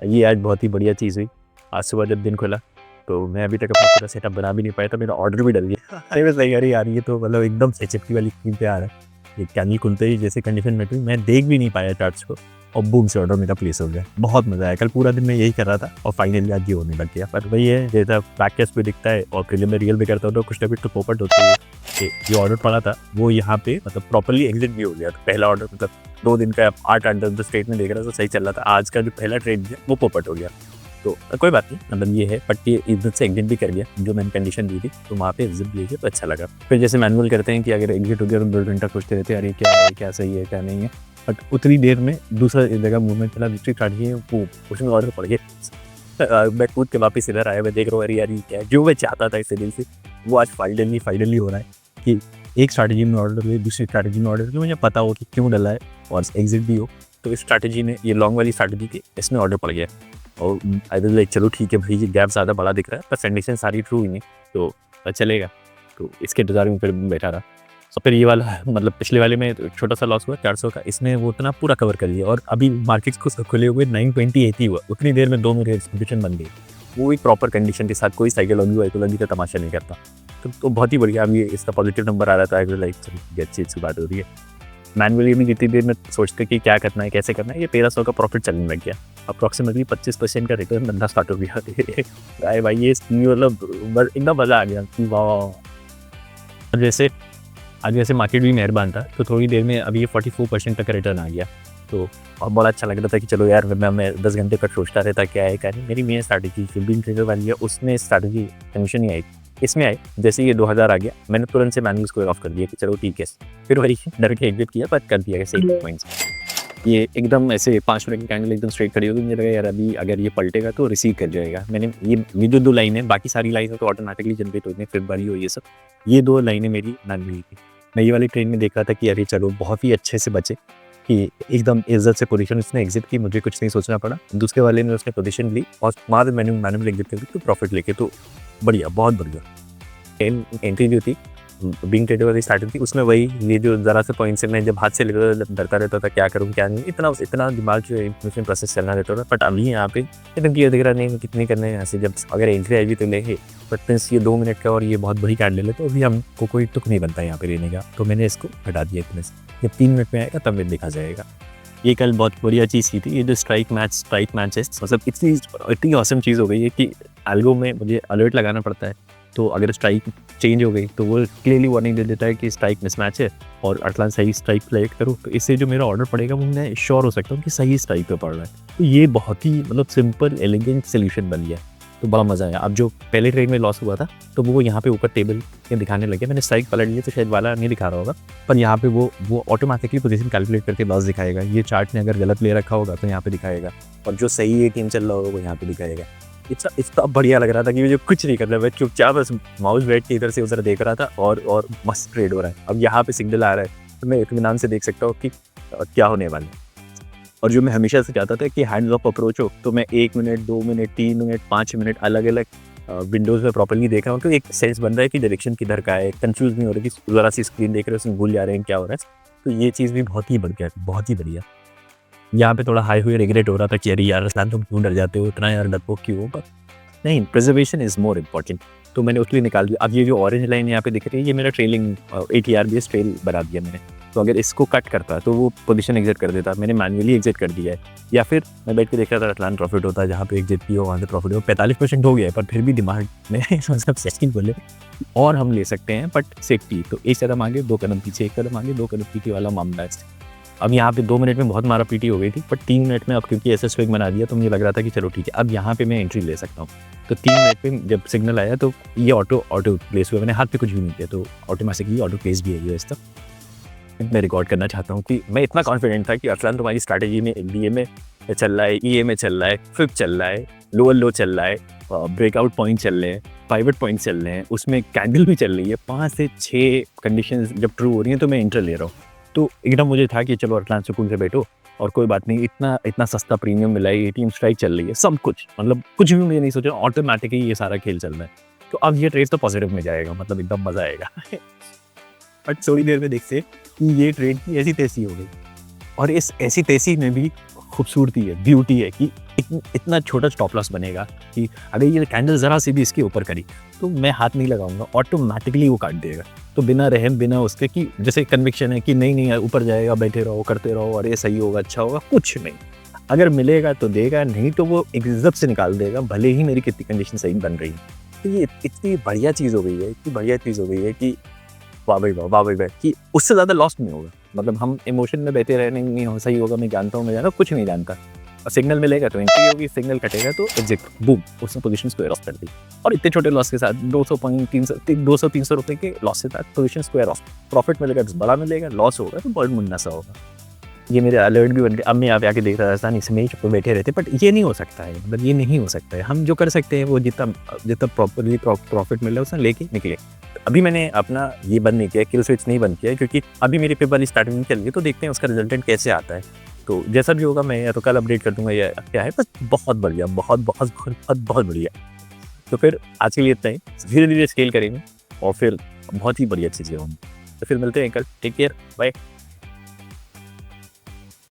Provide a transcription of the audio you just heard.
ये आज बहुत ही बढ़िया चीज़ हुई। आज सुबह जब दिन खुला, तो मैं अभी तक अपना पूरा सेटअप बना भी नहीं पाया था, मेरा ऑर्डर भी डल गया। अरे मैं सही अरे यार ये तो मतलब एकदम से चिपकी वाली स्क्रीन पे आ रहा है। ये कैंडल खुलते ही जैसे कंडीशन में थी, मैं देख भी नहीं पाया चार्ट्स को और बूम से ऑर्डर मेरा प्लेस हो गया। बहुत मज़ा आया, कल पूरा दिन मैं यही कर रहा था और फाइनली आज ये होने लग गया। पर वही है, जैसा बैक पे दिखता है और प्रीलिम में रियल में करता हूँ तो कुछ ना कुछ तो पोपट होता है। कि जो ऑर्डर पड़ा था वो यहाँ पे मतलब प्रॉपर्ली एग्जिट भी हो गया। तो पहला ऑर्डर मतलब 2 दिन का 8-8 10-10 ट्रेड में देख रहा था, सही चल रहा था। आज का जो पहला ट्रेड है वो पोपट हो गया। तो कोई बात नहीं, मतलब ये है, बट ये इज्जत से एग्जिट भी कर गया जो मैंने कंडीशन दी थी, तो वहाँ पे इज्जत दी थी तो अच्छा लगा। फिर जैसे मैनुअल करते हैं कि अगर एग्जिट हो गया तो 2 घंटा सोचते रहते हैं अरे क्या है, क्या सही है क्या नहीं है, बट उतनी देर में दूसरा जगह मूवमेंट चला, दूसरी स्ट्रैटेजी है वो उसमें ऑर्डर पड़ गया। मैं कूद के वापस इधर आया, मैं देख रहा हूँ अरे यार ये क्या है, जो मैं चाहता था इस दिल से वो आज फाइनली हो रहा है कि एक स्ट्रैटेजी में ऑर्डर हुए, दूसरी स्ट्रैटेजी में ऑर्डर हुए, मुझे पता हो कि क्यों डला है और एग्जिट भी हो। तो इस स्ट्रैटेजी ने, ये लॉन्ग वाली स्ट्रैटेजी थी, इसमें ऑर्डर पड़ गया और आई वाज लाइक चलो ठीक है भाई, ये गैप ज़्यादा बड़ा दिख रहा है पर कंडीशन सारी ट्रू ही नहीं, तो चलेगा। तो इसके इंतजार में फिर बैठा रहा। और फिर ये वाला मतलब पिछले वाले में छोटा सा लॉस हुआ 400 का, इसमें वो इतना पूरा कवर कर लिया और अभी मार्केट्स को खुले हुए 920 हुआ, उतनी देर में 2 मेरे एक्सपेक्टेशन बन गई। वो एक प्रॉपर कंडीशन के साथ, कोई साइकोलॉजी वाइकोलॉजी का तमाशा नहीं करता। तो बहुत ही बढ़िया, अभी इसका पॉजिटिव नंबर आ रहा था, आई वाज लाइक चलो अच्छी बात हो रही है। मैनुअली भी जितनी देर में सोचते कि क्या करना है कैसे करना है, ये 1300 का प्रॉफिट चलने लग गया। अप्रॉक्सीमेटली 25% का रिटर्न बनना स्टार्ट हो गया। अरे भाई ये मतलब इतना मज़ा आ गया कि वाह। जैसे आज वैसे मार्केट भी मेहरबान था, तो थोड़ी देर में अभी ये 44% तक का रिटर्न आ गया। तो और बड़ा अच्छा लग रहा था कि चलो यार, मैं 10 घंटे तक सोचता रहता क्या है क्या नहीं। मेरी मेन स्ट्रैटेजी फिल्बिंग ट्रेडर वाली है, उसमें स्ट्रैटेजी कमीशन ही आई, इसमें आई। जैसे ये 2000 आ गया, मैंने तुरंत से मैनुअल्स को ऑफ कर दिया कि चलो ठीक है। फिर वही डर के एग्जिट किया, पर कर दिया सेम पॉइंट्स। ये एकदम ऐसे 5 मिनट की कैंडल एकदम स्ट्रेट खड़ी होगी, मुझे लगा यार अभी अगर ये पलटेगा तो रिसीव कर जाएगा। मैंने ये जो 2 लाइनें, बाकी सारी लाइनें तो ऑटोमेटिकली जनरेट होती हैं, फिर बारी हो ये सब। ये 2 लाइनें मेरी मैनुअली थी। मैं ये वाली ट्रेड में देख रहा था कि अरे चलो बहुत ही अच्छे से बचे कि एकदम इज्जत से पोजीशन उसने एग्जिट की, मुझे कुछ नहीं सोचना पड़ा। दूसरे वाले ने उसने पोजीशन ली और बाद मैंने मैनुअल एग्जिट कर दी, तो प्रॉफिट लेके तो बढ़िया, बहुत बढ़िया। एंट्री जो थी बिंग ट्रेडर वाली स्टार्टिंग थी, उसमें वही ये जो ज़रा से पॉइंट से मैं जब हाथ से लेता था डरता रहता था क्या करूँ क्या नहीं, इतना दिमाग जो इन्फॉर्मेशन प्रोसेस करना रहता था। बट अभी यहाँ पे एकदम क्लियर दिख रहा नहीं कितनी करने हैं यहाँ से, जब अगर एंट्री आई भी तो लेंगे। बट मीन्स ये 2 मिनट का और ये बहुत बड़ी कैंडल है, तो अभी हमको कोई तुक नहीं बनता यहाँ पे लेने का, तो मैंने इसको हटा दिया इतने से। जब 3 मिनट में आएगा तब में देखा जाएगा। ये कल बहुत बढ़िया चीज़ की थी, ये जो स्ट्राइक मैचेस मतलब इतनी ऑसम चीज़ हो गई है कि एल्गो में मुझे अलर्ट लगाना पड़ता है। तो अगर स्ट्राइक चेंज हो गई तो वो क्लियरली वार्निंग दे देता है कि स्ट्राइक मिसमैच है और अटलान सही स्ट्राइक सेलेक्ट करो, तो इससे जो मेरा ऑर्डर पड़ेगा वो मैं श्योर हो सकता हूँ कि सही स्ट्राइक पे पड़ रहा है। तो ये बहुत ही मतलब सिंपल एलिगेंट सोल्यूशन बन गया, तो बड़ा मज़ा आया। अब जो पहले ट्रेड में लॉस हुआ था तो वो यहाँ पे ऊपर टेबल में दिखाने लगे, मैंने स्ट्राइक पलट लिया तो शायद वाला नहीं दिखा रहा होगा, पर यहाँ पे वो ऑटोमेटिकली पोजीशन कैलकुलेट करके लॉस दिखाएगा। ये चार्ट ने अगर गलत ले रखा होगा तो यहाँ पे दिखाएगा, और जो सही ये टीम चल रहा होगा वो यहाँ पे दिखाएगा। इतना बढ़िया लग रहा था कि मुझे कुछ नहीं करना, मैं चुपचाप बस माउस बैठ के इधर से उधर देख रहा था और मस्त ट्रेड हो रहा है। अब यहाँ पे सिग्नल आ रहा है तो मैं इत्मीनान से देख सकता हूँ कि क्या होने वाला है। और जो मैं हमेशा से चाहता था कि हैंड्स ऑफ अप्रोच हो, तो मैं 1 मिनट 2 मिनट 3 मिनट 5 मिनट अलग अलग विंडोज़ में प्रॉपर्ली देख रहा हूँ, तो एक सेंस बन रहा है कि डायरेक्शन किधर का है, कंफ्यूज नहीं हो रहा कि ज़रा सी स्क्रीन देख रहे हो उसमें भूल जा रहे हैं क्या हो रहा है। तो ये चीज़ भी बहुत ही बढ़िया, बहुत ही बढ़िया। यहाँ पे थोड़ा हाई हुए रिग्रेट हो रहा था कि अरे यार रसलान तुम क्यों डर जाते हो, इतना यार डरपोक क्यों हो, पर नहीं, प्रिजर्वेशन इज़ मोर इम्पॉर्टेंट। तो मैंने उसके लिए निकाल दिया। अब ये जो ऑरेंज लाइन यहाँ पे दिख रही है, ये मेरा ट्रेलिंग ATR बेस ट्रेल बना दिया मैंने। तो अगर इसको कट करता तो वो पोजीशन एग्जिट कर देता, मैंने मैन्युअली एग्जिट कर दिया है। या फिर मैं बैठ के देख रहा था रतलान प्रॉफिट होता है, जहाँ पे एग्जिट की हो वहाँ से प्रॉफिट हो। 45% हो गया है, पर फिर भी दिमाग में मतलब सेटिंग बोले और हम ले सकते हैं, बट सेफ्टी। तो 1 कदम आगे 2 कदम पीछे, 1 कदम आगे 2 कदम पीछे वाला मामला है। अब यहाँ पे 2 मिनट में बहुत मारा पीटी हो गई थी, बट 3 मिनट में अब क्योंकि ऐसा स्विंग बना दिया तो मुझे लग रहा था कि चलो ठीक है, अब यहाँ पे मैं एंट्री ले सकता हूँ। तो 3 मिनट में जब सिग्नल आया तो ये ऑटो प्लेस हुआ, मैंने हाथ पे कुछ भी नहीं किया, तो ऑटोमेटिकली ऑटो प्लेस भी है। इस तक मैं रिकॉर्ड करना चाहता हूँ कि मैं इतना कॉन्फिडेंट था कि अरसलान तुम्हारी स्ट्रैटेजी में LDA में चल रहा है, EA में चल रहा है, फ्लिप चल रहा है, लोअर लो चल रहा है, ब्रेकआउट पॉइंट चल रहे हैं, पाइवट पॉइंट चल रहे हैं, उसमें कैंडल भी चल रही है। 5 से 6 कंडीशन जब ट्रू हो रही हैं तो मैं एंटर ले रहा हूँ। तो एकदम मुझे था कि चलो अरसलान सुकून से बैठो और कोई बात नहीं, इतना सस्ता प्रीमियम मिला है, 18 स्ट्राइक चल रही है, सब कुछ मतलब कुछ भी मुझे नहीं सोचा, ऑटोमेटिकली ये सारा खेल चल रहा है। तो अब ये ट्रेड तो पॉजिटिव में जाएगा, मतलब एकदम मज़ा आएगा। बट थोड़ी देर में देखते कि ये ट्रेड की ऐसी तैसी हो गई, और इस ऐसी तैसी में भी खूबसूरती है, ब्यूटी है कि इतना छोटा स्टॉप लॉस बनेगा कि अगर ये कैंडल ज़रा सी भी इसके ऊपर करी तो मैं हाथ नहीं लगाऊंगा, ऑटोमेटिकली वो काट देगा। तो बिना रहम, बिना उसके कि जैसे कन्विक्शन है कि नहीं नहीं ऊपर जाएगा, बैठे रहो, करते रहो और ये सही होगा, अच्छा होगा, कुछ नहीं। अगर मिलेगा तो देगा, नहीं तो वो एक जब से निकाल देगा, भले ही मेरी कितनी कंडीशन सही बन रही है। तो ये इतनी बढ़िया चीज़ हो गई है, इतनी बढ़िया चीज़ हो गई है कि वाह भाई वाह, वाह भाई वाह, कि उससे ज़्यादा लॉस्ट नहीं होगा। मतलब हम इमोशन में बैठे रहे, नहीं हो सही होगा, मैं जानता हूँ, मैं जानता, कुछ नहीं जानता। और सिग्नल मिलेगा तो एंट्री होगी, सिग्नल कटेगा तो एग्जिट, बूम, उसने पोजीशन स्क्वायर ऑफ कर दी। और इतने छोटे लॉस के साथ 200 पॉइंट 200-300 रुपये के लॉस के साथ पोजीशन स्क्वायर ऑफ। प्रॉफिट मिलेगा तो बड़ा मिलेगा, लॉस होगा तो बहुत मुन्ना सा होगा। ये मेरे अलर्ट भी बन गए। अब मैं यहाँ पे आके देख रहा था, इसमें चुप बैठे रहते, बट ये नहीं हो सकता है, मतलब ये नहीं हो सकता है। हम जो कर सकते हैं वो जितना प्रॉपरली प्रॉफिट मिल रहा है उसने लेके निकले। अभी मैंने अपना ये बंद नहीं किया, किल स्विच नहीं बंद किया, क्योंकि अभी मेरी पेप वाली स्टार्टिंग में चल रही है, तो देखते हैं उसका रिजल्टेंट कैसे आता है। तो जैसा भी होगा मैं या तो कल अपडेट कर दूंगा या क्या है, बस बहुत बढ़िया, बहुत बहुत बहुत बहुत बहुत बढ़िया। तो फिर आज के लिए इतना ही, धीरे धीरे स्केल करेंगे और फिर बहुत ही बढ़िया चीज़ें होंगी। तो फिर मिलते हैं कल, टेक केयर, बाय।